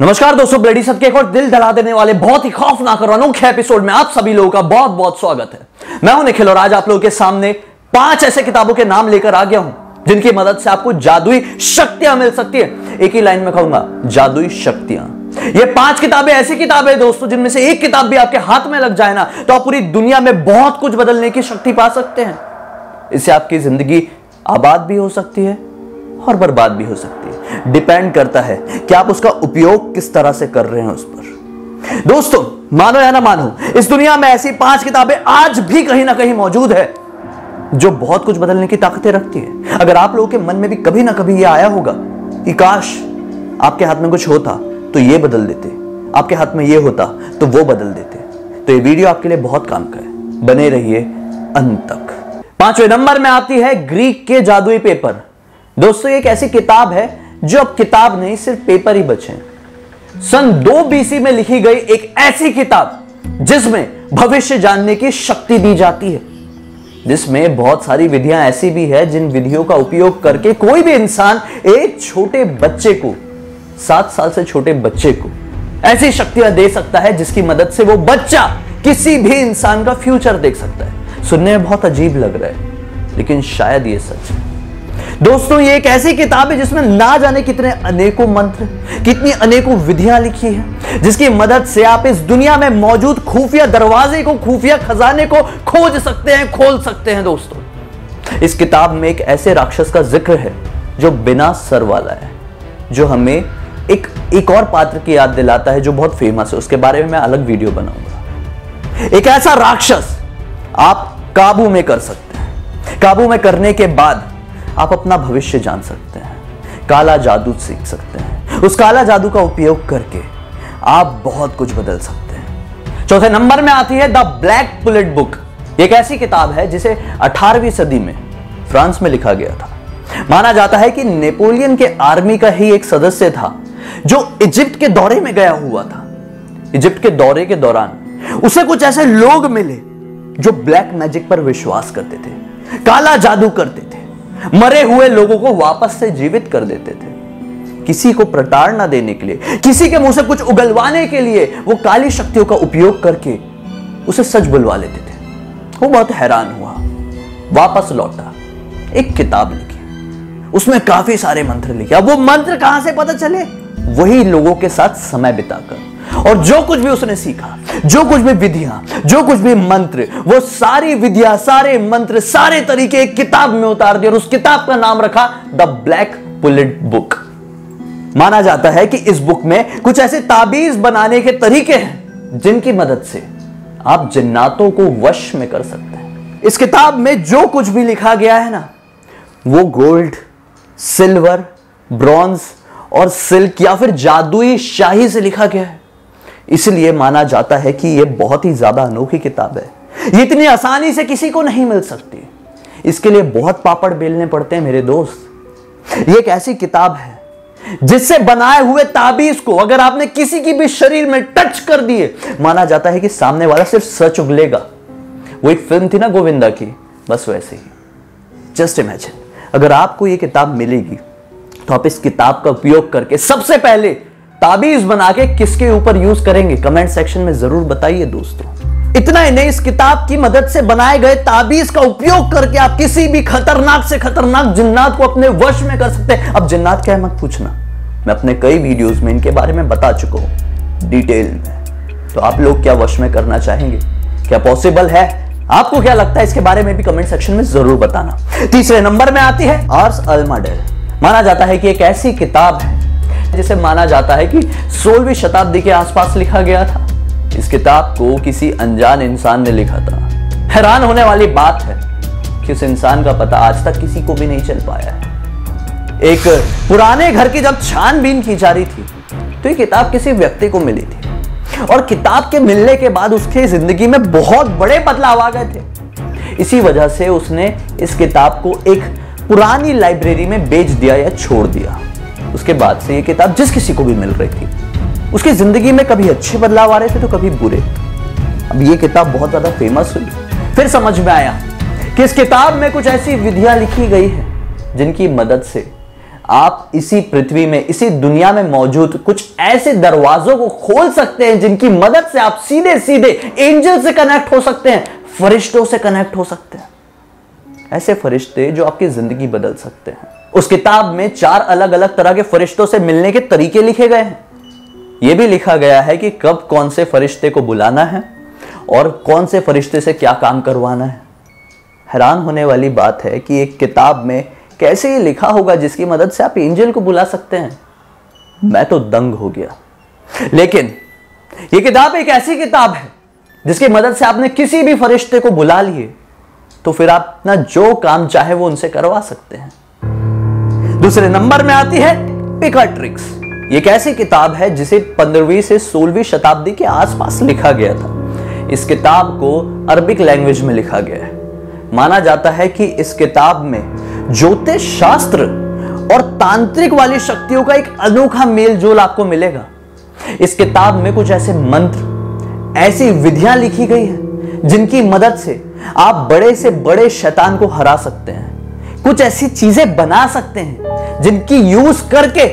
नमस्कार दोस्तों, ब्लडी सत्य के एक और दिल दहला देने वाले बहुत ही खौफनाक और अनोखे एपिसोड में आप सभी लोगों का बहुत बहुत स्वागत है। मैं हूं निखिल और आज आप लोगों के सामने 5 ऐसे किताबों के नाम लेकर आ गया हूं जिनकी मदद से आपको जादुई शक्तियां मिल सकती है। एक ही लाइन में कहूंगा, जादुई शक्तियां। ये 5 किताबें ऐसी किताबें हैं दोस्तों जिनमें से एक किताब भी आपके हाथ में लग जाए ना तो आप पूरी दुनिया में बहुत कुछ बदलने की शक्ति पा सकते हैं। इससे आपकी जिंदगी आबाद भी हो सकती है और बर्बाद भी हो सकती है। डिपेंड करता है कि आप उसका उपयोग किस तरह से कर रहे हैं उस पर। दोस्तों, मानो या ना मानो, इस दुनिया में ऐसी 5 किताबें आज भी कहीं ना कहीं मौजूद है जो बहुत कुछ बदलने की ताकतें रखती है। अगर आप लोगों के मन में भी कभी ना कभी यह आया होगा कि काश आपके हाथ में कुछ होता तो यह बदल देते, आपके हाथ में यह होता तो वो बदल देते, तो ये वीडियो आपके लिए बहुत काम का है। बने रहिए अंत तक। 5वें नंबर में आती है ग्रीक के जादुई पेपर। दोस्तों, एक ऐसी किताब है जो अब किताब नहीं, सिर्फ पेपर ही बचे हैं। सन 2 BC में लिखी गई एक ऐसी किताब जिसमें भविष्य जानने की शक्ति दी जाती है, जिसमें बहुत सारी विधियां ऐसी भी है जिन विधियों का उपयोग करके कोई भी इंसान एक छोटे बच्चे को, 7 साल से छोटे बच्चे को ऐसी शक्तियां दे सकता है जिसकी मदद से वो बच्चा किसी भी इंसान का फ्यूचर देख सकता है। सुनने में बहुत अजीब लग रहा है लेकिन शायद ये सच है। दोस्तों, ये एक ऐसी किताब है जिसमें ना जाने कितने अनेकों मंत्र, कितनी अनेकों विधियां लिखी हैं, जिसकी मदद से आप इस दुनिया में मौजूद खुफिया दरवाजे को, खुफिया खजाने को खोज सकते हैं, खोल सकते हैं। दोस्तों, इस किताब में एक ऐसे राक्षस का जिक्र है जो बिना सर वाला है, जो हमें एक और पात्र की याद दिलाता है जो बहुत फेमस है। उसके बारे में मैं अलग वीडियो बनाऊंगा। एक ऐसा राक्षस आप काबू में कर सकते हैं। काबू में करने के बाद आप अपना भविष्य जान सकते हैं, काला जादू सीख सकते हैं। उस काला जादू का उपयोग करके आप बहुत कुछ बदल सकते हैं। 4थे नंबर में आती है द ब्लैक बुलेट बुक। एक ऐसी किताब है जिसे 18वीं सदी में फ्रांस में लिखा गया था। माना जाता है कि नेपोलियन के आर्मी का ही एक सदस्य था जो इजिप्ट के दौरे में गया हुआ था। इजिप्ट के दौरे के दौरान उसे कुछ ऐसे लोग मिले जो ब्लैक मैजिक पर विश्वास करते थे, काला जादू करते थे, मरे हुए लोगों को वापस से जीवित कर देते थे। किसी को प्रताड़ना देने के लिए, किसी के मुंह से कुछ उगलवाने के लिए वो काली शक्तियों का उपयोग करके उसे सच बुलवा लेते थे। वो बहुत हैरान हुआ, वापस लौटा, एक किताब लिखी, उसमें काफी सारे मंत्र लिखे। अब वो मंत्र कहां से पता चले? वही लोगों के साथ समय बिताकर। और जो कुछ भी उसने सीखा, जो कुछ भी विधियां, जो कुछ भी मंत्र, वो सारी विधियां, सारे मंत्र, सारे तरीके एक किताब में उतार दिए और उस किताब का नाम रखा द ब्लैक बुलेट बुक। माना जाता है कि इस बुक में कुछ ऐसे ताबीज बनाने के तरीके हैं जिनकी मदद से आप जिन्नातों को वश में कर सकते हैं। इस किताब में जो कुछ भी लिखा गया है ना, वो गोल्ड, सिल्वर, ब्रॉन्ज और सिल्क या फिर जादुई शाही से लिखा गया है। इसलिए माना जाता है कि यह बहुत ही ज्यादा अनोखी किताब है। ये इतनी आसानी से किसी को नहीं मिल सकती। इसके लिए बहुत पापड़ बेलने पड़ते हैं मेरे दोस्त। ये एक ऐसी किताब है जिससे बनाए हुए ताबीज को अगर आपने किसी की भी शरीर में टच कर दिए, माना जाता है कि सामने वाला सिर्फ सच उगलेगा। वो एक फिल्म थी ना गोविंदा की, बस वैसे ही। जस्ट इमेजिन, अगर आपको ये किताब मिलेगी तो आप इस किताब का उपयोग करके सबसे पहले ताबीज बना के किसके ऊपर यूज करेंगे? कमेंट सेक्शन में जरूर बताइए दोस्तों। इतना ही नहीं, इस किताब की मदद से बनाए गए ताबीज का उपयोग करके आप किसी भी खतरनाक से खतरनाक जिन्नात को अपने वश में कर सकते हैं। अब जिन्नात क्या है मत पूछना, मैं अपने कई वीडियोस में इनके बारे में बता चुका हूं डिटेल में। तो आप लोग क्या वश में करना चाहेंगे? क्या पॉसिबल है? आपको क्या लगता है? इसके बारे में भी कमेंट सेक्शन में जरूर बताना। 3रे नंबर में आती है आर्स अल्माडेल। माना जाता है कि एक ऐसी किताब है जिसे माना जाता है कि 16वीं शताब्दी के आसपास लिखा गया था। इस किताब को किसी अनजान इंसान ने लिखा था। हैरान होने वाली बात है कि उस इंसान का पता आज तक किसी को भी नहीं चल पाया है। एक पुराने घर की जब छानबीन की जा रही थी तो ये किताब किसी व्यक्ति को मिली थी और किताब के मिलने के बाद उसकी जिंदगी में बहुत बड़े बदलाव आ गए थे। इसी वजह से उसने इस किताब को एक पुरानी लाइब्रेरी में बेच दिया या छोड़ दिया। उसके बाद से ये किताब जिस किसी को भी मिल रही थी उसकी जिंदगी में कभी अच्छे बदलाव आ रहे थे तो कभी बुरे। अब ये किताब बहुत ज्यादा फेमस हुई, फिर समझ में आया कि इस किताब में कुछ ऐसी विधियां लिखी गई है जिनकी मदद से आप इसी पृथ्वी में, इसी दुनिया में मौजूद कुछ ऐसे दरवाजों को खोल सकते हैं जिनकी मदद से आप सीधे सीधे एंजल से कनेक्ट हो सकते हैं, फरिश्तों से कनेक्ट हो सकते हैं। ऐसे फरिश्ते जो आपकी जिंदगी बदल सकते हैं। उस किताब में 4 अलग अलग तरह के फरिश्तों से मिलने के तरीके लिखे गए हैं। यह भी लिखा गया है कि कब कौन से फरिश्ते को बुलाना है और कौन से फरिश्ते से क्या काम करवाना है। हैरान होने वाली बात है कि एक किताब में कैसे ये लिखा होगा जिसकी मदद से आप एंजल को बुला सकते हैं। मैं तो दंग हो गया। लेकिन ये किताब एक ऐसी किताब है जिसकी मदद से आपने किसी भी फरिश्ते को बुला लिए तो फिर आप अपना जो काम चाहे वो उनसे करवा सकते हैं। दूसरे नंबर में आती है पिकाट्रिक्स। ये एक ऐसी किताब है जिसे 15वीं से 16वीं शताब्दी के आसपास लिखा गया था। इस किताब को अरबिक लैंग्वेज में लिखा गया है। माना जाता है कि इस किताब में ज्योतिष शास्त्र और तांत्रिक वाली शक्तियों का एक अनोखा मेल जोल आपको मिलेगा। इस किताब में कुछ ऐसे मंत्र, ऐसी विधियां लिखी गई हैं जिनकी मदद से आप बड़े से बड़े शैतान को हरा सकते हैं। कुछ ऐसी चीजें बना सकते हैं जिनकी यूज करके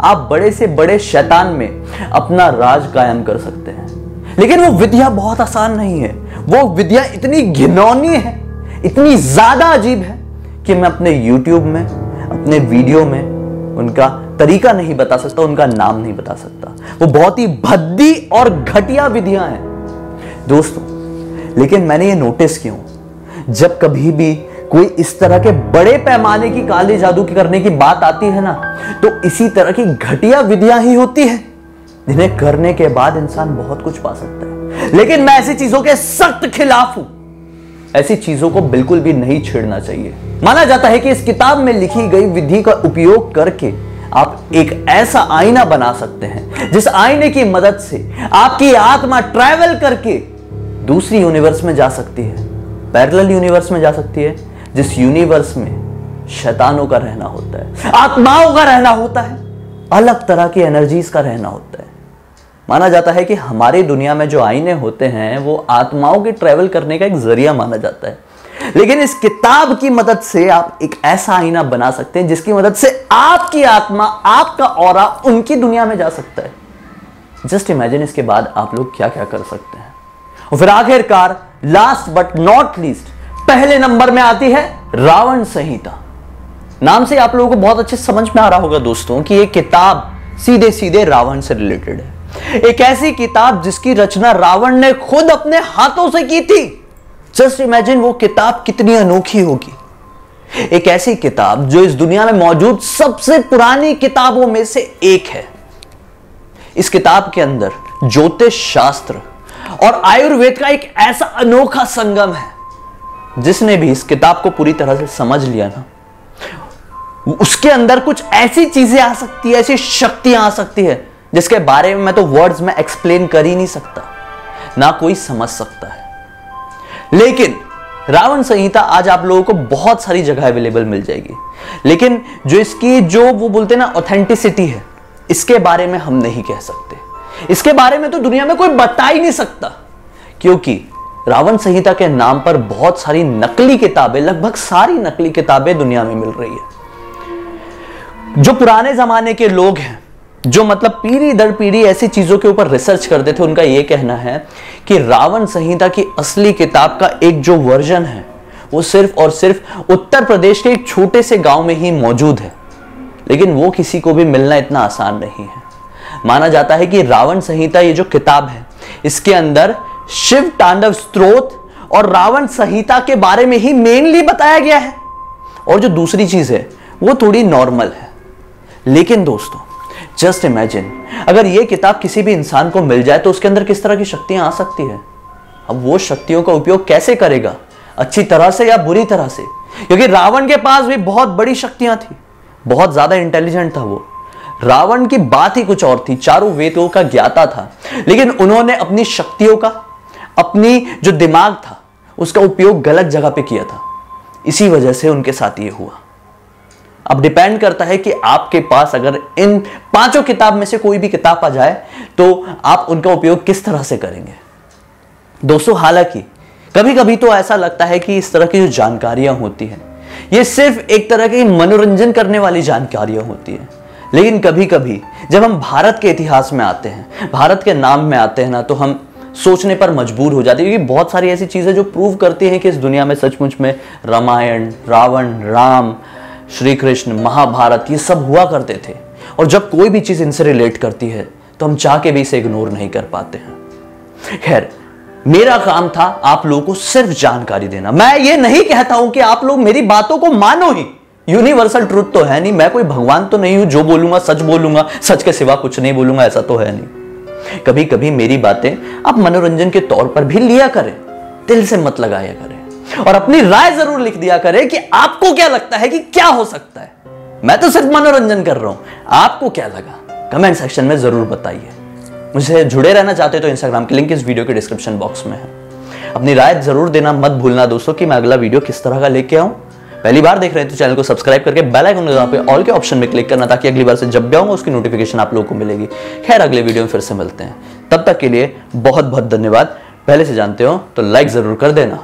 आप बड़े से बड़े शैतान में अपना राज कायम कर सकते हैं। लेकिन वो विधियां बहुत आसान नहीं है। वो विधियां इतनी घिनौनी है, इतनी ज्यादा अजीब है कि मैं अपने YouTube में, अपने वीडियो में उनका तरीका नहीं बता सकता, उनका नाम नहीं बता सकता। वो बहुत ही भद्दी और घटिया विधियां हैं दोस्तों। लेकिन मैंने ये नोटिस किया, जब कभी भी कोई इस तरह के बड़े पैमाने की काले जादू करने की बात आती है ना, तो इसी तरह की घटिया विधियां ही होती है जिन्हें करने के बाद इंसान बहुत कुछ पा सकता है। लेकिन मैं ऐसी चीजों के सख्त खिलाफ हूं। ऐसी चीजों को बिल्कुल भी नहीं छेड़ना चाहिए। माना जाता है कि इस किताब में लिखी गई विधि का उपयोग करके आप एक ऐसा आईना बना सकते हैं जिस आईने की मदद से आपकी आत्मा ट्रैवल करके दूसरी यूनिवर्स में जा सकती है, पैरेलल यूनिवर्स में जा सकती है, जिस यूनिवर्स में शैतानों का रहना होता है, आत्माओं का रहना होता है, अलग तरह की एनर्जीज का रहना होता है। माना जाता है कि हमारी दुनिया में जो आईने होते हैं वो आत्माओं के ट्रैवल करने का एक जरिया माना जाता है। लेकिन इस किताब की मदद से आप एक ऐसा आईना बना सकते हैं जिसकी मदद से आपकी आत्मा, आपका ऑरा उनकी दुनिया में जा सकता है। जस्ट इमेजिन इसके बाद आप लोग क्या क्या कर सकते हैं। और फिर आखिरकार लास्ट बट नॉट लीस्ट पहले नंबर में आती है रावण संहिता। नाम से आप लोगों को बहुत अच्छे समझ में आ रहा होगा दोस्तों कि यह किताब सीधे सीधे रावण से रिलेटेड है। एक ऐसी किताब जिसकी रचना रावण ने खुद अपने हाथों से की थी। जस्ट इमेजिन वो किताब कितनी अनोखी होगी। एक ऐसी किताब जो इस दुनिया में मौजूद सबसे पुरानी किताबों में से एक है। इस किताब के अंदर ज्योतिष शास्त्र और आयुर्वेद का एक ऐसा अनोखा संगम है। जिसने भी इस किताब को पूरी तरह से समझ लिया ना, उसके अंदर कुछ ऐसी चीजें आ सकती है, ऐसी शक्तियां आ सकती है जिसके बारे में मैं तो वर्ड्स में एक्सप्लेन कर ही नहीं सकता, ना कोई समझ सकता है। लेकिन रावण संहिता आज आप लोगों को बहुत सारी जगह अवेलेबल मिल जाएगी। लेकिन जो इसकी वो बोलते हैं ना ऑथेंटिसिटी है, इसके बारे में हम नहीं कह सकते। इसके बारे में तो दुनिया में कोई बता ही नहीं सकता, क्योंकि रावण संहिता के नाम पर बहुत सारी नकली किताबें, लगभग सारी नकली किताबें दुनिया में मिल रही है। जो पुराने जमाने के लोग हैं, जो मतलब पीढ़ी दर पीढ़ी ऐसी चीजों के ऊपर रिसर्च करते थे, उनका यह कहना है कि रावण संहिता की असली किताब का एक जो वर्जन है वो सिर्फ और सिर्फ उत्तर प्रदेश के एक छोटे से गांव में ही मौजूद है। लेकिन वो किसी को भी मिलना इतना आसान नहीं है। माना जाता है कि रावण संहिता ये जो किताब है, इसके अंदर शिव तांडव स्तोत्र और रावण संहिता के बारे में ही मेनली बताया गया है, और जो दूसरी चीज है वो थोड़ी नॉर्मल है। लेकिन दोस्तों जस्ट इमेजिन, अगर ये किताब किसी भी इंसान को मिल जाए तो उसके अंदर किस तरह की शक्तियां आ सकती है। अब वो शक्तियों का उपयोग कैसे करेगा, अच्छी तरह से या बुरी तरह से, क्योंकि रावण के पास भी बहुत बड़ी शक्तियां थी, बहुत ज्यादा इंटेलिजेंट था वो। रावण की बात ही कुछ और थी, चारों वेदों का ज्ञाता था, लेकिन उन्होंने अपनी शक्तियों का, अपनी जो दिमाग था उसका उपयोग गलत जगह पे किया था। इसी वजह से उनके साथ ये हुआ। अब डिपेंड करता है कि आपके पास अगर इन पांचों किताब में से कोई भी किताब आ जाए तो आप उनका उपयोग किस तरह से करेंगे। दोस्तों हालांकि कभी कभी तो ऐसा लगता है कि इस तरह की जो जानकारियां होती हैं, ये सिर्फ एक तरह की मनोरंजन करने वाली जानकारियां होती है। लेकिन कभी कभी जब हम भारत के इतिहास में आते हैं, भारत के नाम में आते हैं ना, तो हम सोचने पर मजबूर हो जाते हैं, क्योंकि बहुत सारी ऐसी चीजें जो प्रूव करती हैं कि इस दुनिया में सचमुच में रामायण, रावण, राम, श्री कृष्ण, महाभारत ये सब हुआ करते थे। और जब कोई भी चीज इनसे रिलेट करती है तो हम चाह के भी इसे इग्नोर नहीं कर पाते हैं। खैर, मेरा काम था आप लोगों को सिर्फ जानकारी देना। मैं ये नहीं कहता हूं कि आप लोग मेरी बातों को मानो ही, यूनिवर्सल ट्रूथ तो है नहीं, मैं कोई भगवान तो नहीं हूं जो बोलूंगा सच बोलूंगा, सच के सिवा कुछ नहीं बोलूंगा, ऐसा तो है नहीं। कभी कभी मेरी बातें आप मनोरंजन के तौर पर भी लिया करें, दिल से मत लगाया करें, और अपनी राय जरूर लिख दिया करें कि आपको क्या लगता है कि क्या हो सकता है। मैं तो सिर्फ मनोरंजन कर रहा हूं, आपको क्या लगा कमेंट सेक्शन में जरूर बताइए। मुझसे जुड़े रहना चाहते तो इंस्टाग्राम की लिंक इस वीडियो के डिस्क्रिप्शन बॉक्स में है। अपनी राय जरूर देना मत भूलना दोस्तों कि मैं अगला वीडियो किस तरह का लेके आऊं। पहली बार देख रहे हैं तो चैनल को सब्सक्राइब करके बेल आइकन दबा पे ऑल के ऑप्शन में क्लिक करना, ताकि अगली बार से जब भी आऊंगा उसकी नोटिफिकेशन आप लोगों को मिलेगी। खैर, अगले वीडियो में फिर से मिलते हैं, तब तक के लिए बहुत बहुत धन्यवाद। पहले से जानते हो तो लाइक जरूर कर देना।